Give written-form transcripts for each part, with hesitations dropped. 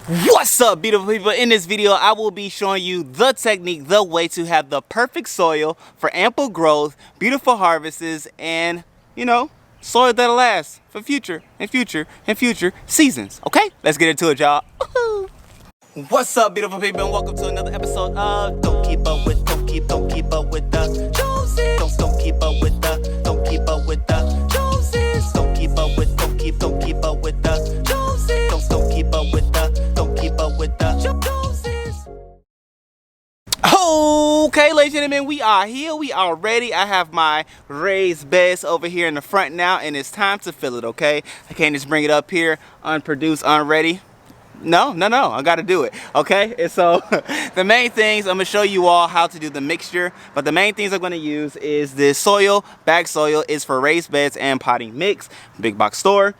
What's up, beautiful people? In this video I will be showing you the technique, the way to have the perfect soil for ample growth, beautiful harvests, and soil that'll last for future seasons. Okay, let's get into it, y'all. What's up, beautiful people, and welcome to another episode of Don't Keep Up With the Joneses. Don't keep up with the Joneses. Don't keep up with the Joneses. Don't keep up with the Joneses. Don't keep up with the Joneses. Okay, ladies and gentlemen, we are here. We are ready. I have my raised beds over here in the front now, and it's time to fill it. Okay, I can't just bring it up here unproduced, unready. No, I gotta do it, okay? And so the main things, I'm gonna show you all how to do the mixture, but the main things I'm gonna use is this soil. Bag soil is for raised beds and potting mix, big box store.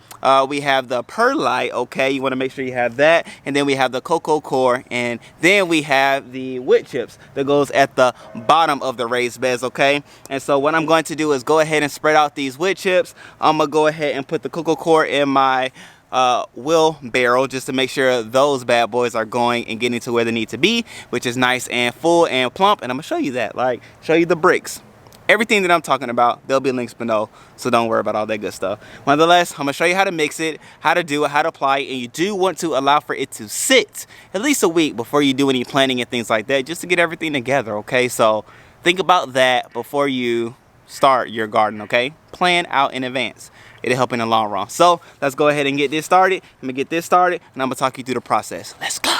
We have the Perlite, okay? You wanna make sure you have that. And then we have the cocoa core, and then we have the wood chips that goes at the bottom of the raised beds, okay? And so what I'm going to do is go ahead and spread out these wood chips. I'm gonna go ahead and put the cocoa core in my wheelbarrow just to make sure those bad boys are going and getting to where they need to be, which is nice and full and plump. And I'm gonna show you that, like show you the bricks, everything that I'm talking about. There'll be links below, so don't worry about all that good stuff. Nonetheless, I'm gonna show you how to mix it, how to do it, how to apply it, and you do want to allow for it to sit at least a week before you do any planting and things like that, just to get everything together. Okay, so think about that before you start your garden. Okay, plan out in advance. It'll help in the long run. So let's go ahead and get this started. I'm gonna get this started, and I'm gonna talk you through the process. Let's go.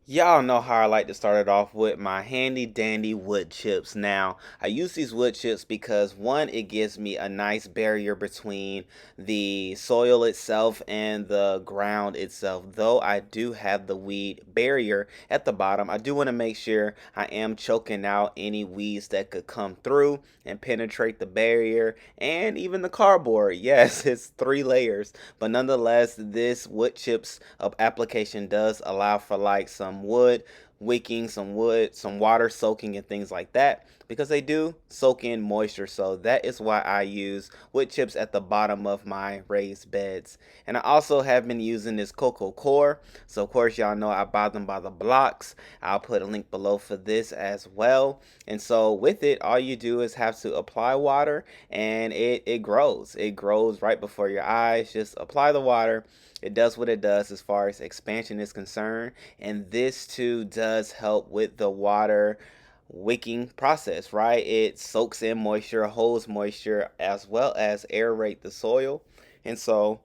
Y'all know how I like to start it off with my handy dandy wood chips. Now, I use these wood chips because one, it gives me a nice barrier between the soil itself and the ground itself. Though I do have the weed barrier at the bottom, I do want to make sure I am choking out any weeds that could come through and penetrate the barrier and even the cardboard. Yes, it's 3 layers, but nonetheless, this wood chips application does allow for like some wood wicking, some water soaking, and things like that, because they do soak in moisture. So that is why I use wood chips at the bottom of my raised beds. And I also have been using this cocoa core. So of course y'all know I buy them by the blocks. I'll put a link below for this as well. And so with it, all you do is have to apply water, and it grows right before your eyes. Just apply the water. It does what it does as far as expansion is concerned, and this too does help with the water wicking process, right? It soaks in moisture, holds moisture, as well as aerate the soil, and so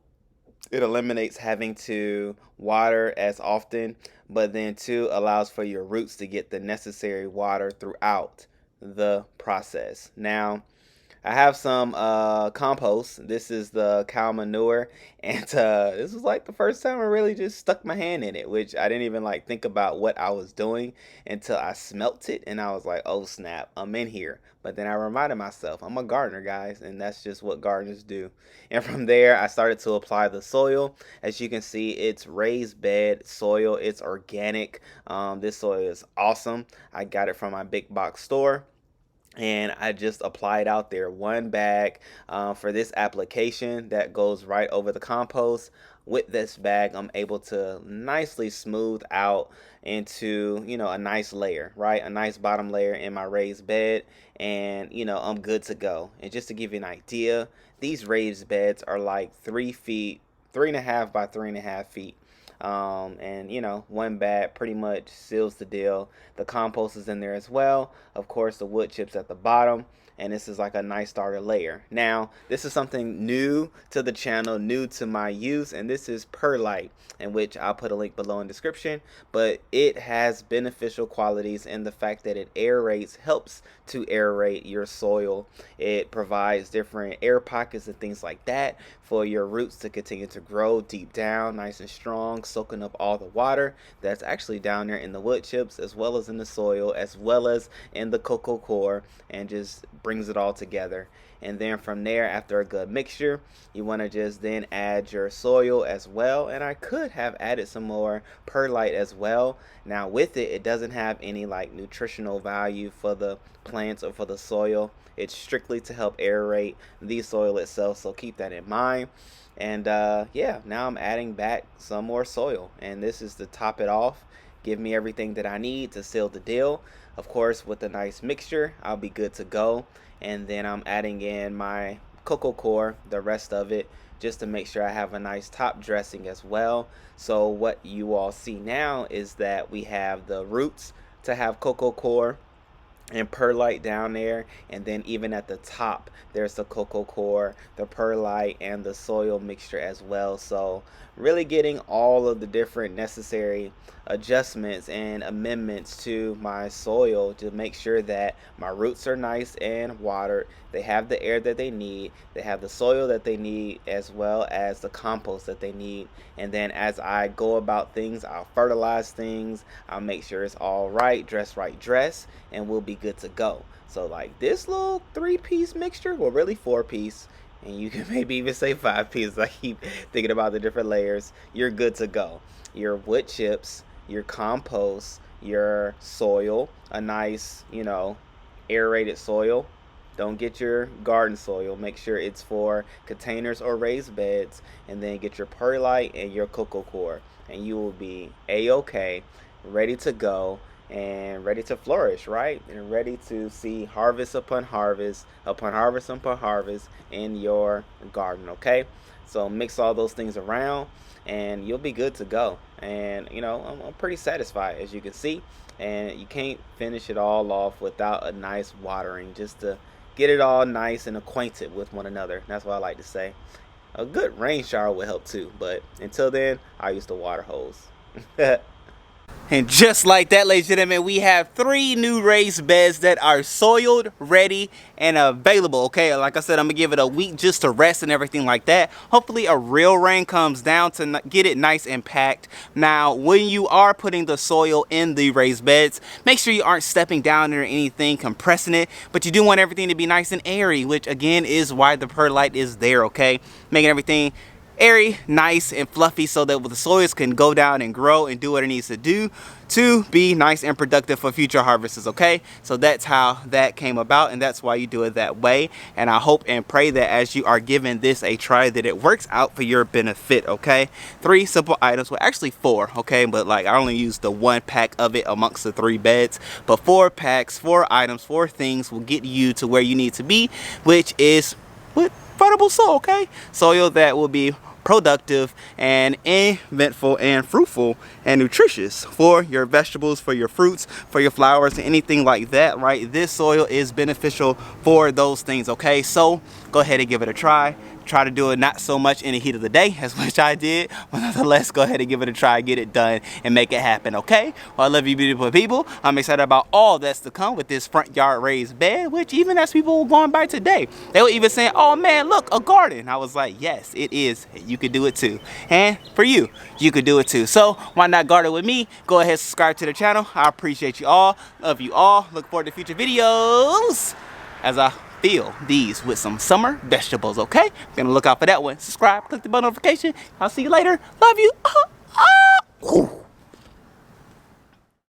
it eliminates having to water as often, but then too allows for your roots to get the necessary water throughout the process. Now, I have some compost. This is the cow manure, and this was like the first time I really just stuck my hand in it, which I didn't even like think about what I was doing until I smelt it, and I was like, oh snap, I'm in here. But then I reminded myself, I'm a gardener, guys, and that's just what gardeners do. And from there, I started to apply the soil. As you can see, it's raised bed soil. It's organic. This soil is awesome. I got it from my big box store, and I just applied out there 1 bag for this application that goes right over the compost. With this bag, I'm able to nicely smooth out into a nice layer, right? A nice bottom layer in my raised bed, and I'm good to go. And just to give you an idea, these raised beds are like 3 feet, 3.5 by 3.5 feet. And 1 bag pretty much seals the deal. The compost is in there as well, of course the wood chips at the bottom, and this is like a nice starter layer. Now, this is something new to the channel, new to my use, and this is Perlite, in which I'll put a link below in the description. But it has beneficial qualities in the fact that it aerates, helps to aerate your soil. It provides different air pockets and things like that for your roots to continue to grow deep down, nice and strong, soaking up all the water that's actually down there in the wood chips, as well as in the soil, as well as in the cocoa core, and just brings it all together. And then from there, after a good mixture, you want to just then add your soil as well. And I could have added some more perlite as well. Now with it, it doesn't have any like nutritional value for the plants or for the soil. It's strictly to help aerate the soil itself, so keep that in mind. And yeah, now I'm adding back some more soil, and this is to top it off, give me everything that I need to seal the deal. Of course, with a nice mixture, I'll be good to go. And then I'm adding in my cocoa core, the rest of it, just to make sure I have a nice top dressing as well. So what you all see now is that we have the roots to have cocoa core and perlite down there, and then even at the top there's the cocoa core, the perlite, and the soil mixture as well. So really getting all of the different necessary adjustments and amendments to my soil to make sure that my roots are nice and watered, they have the air that they need, they have the soil that they need, as well as the compost that they need. And then as I go about things, I'll fertilize things, I'll make sure it's all right dress, and we'll be good to go. So like this little 3-piece mixture, well really 4-piece, and you can maybe even say 5 pieces. I keep thinking about the different layers. You're good to go. Your wood chips, your compost, your soil, a nice, aerated soil. Don't get your garden soil. Make sure it's for containers or raised beds. And then get your perlite and your cocoa core, and you will be a-okay, ready to go, and ready to flourish, right? And ready to see harvest upon harvest, upon harvest upon harvest in your garden, okay? So mix all those things around and you'll be good to go. And I'm pretty satisfied, as you can see. And you can't finish it all off without a nice watering, just to get it all nice and acquainted with one another. That's what I like to say. A good rain shower will help too, but until then, I use the water hose. And just like that, ladies and gentlemen, we have 3 new raised beds that are soiled, ready, and available, okay? Like I said, I'm going to give it a week just to rest and everything like that. Hopefully a real rain comes down to get it nice and packed. Now, when you are putting the soil in the raised beds, make sure you aren't stepping down or anything, compressing it, but you do want everything to be nice and airy, which again is why the perlite is there, okay? Making everything airy, nice, and fluffy so that the soils can go down and grow and do what it needs to do to be nice and productive for future harvests, okay? So that's how that came about, and that's why you do it that way. And I hope and pray that as you are giving this a try, that it works out for your benefit, okay? 3 simple items, well actually 4, okay? But like I only used the 1 pack of it amongst the 3 beds, but 4 packs, 4 items, 4 things will get you to where you need to be, which is with fertile soil, okay? Soil that will be productive and eventful and fruitful and nutritious for your vegetables, for your fruits, for your flowers, and anything like that, right? This soil is beneficial for those things, okay? So go ahead and give it a try. Try to do it not so much in the heat of the day, as much I did, but nonetheless, go ahead and give it a try, get it done, and make it happen, okay? Well, I love you, beautiful people. I'm excited about all that's to come with this front yard raised bed, which even as people were going by today, they were even saying, oh man, look, a garden. I was like, yes, it is. You could do it too. And for you, you could do it too. So why not garden with me? Go ahead, subscribe to the channel. I appreciate you all. Love you all. Look forward to future videos as I fill these with some summer vegetables, okay? Be on the lookout for that one. Subscribe, click the bell notification. I'll see you later. Love you.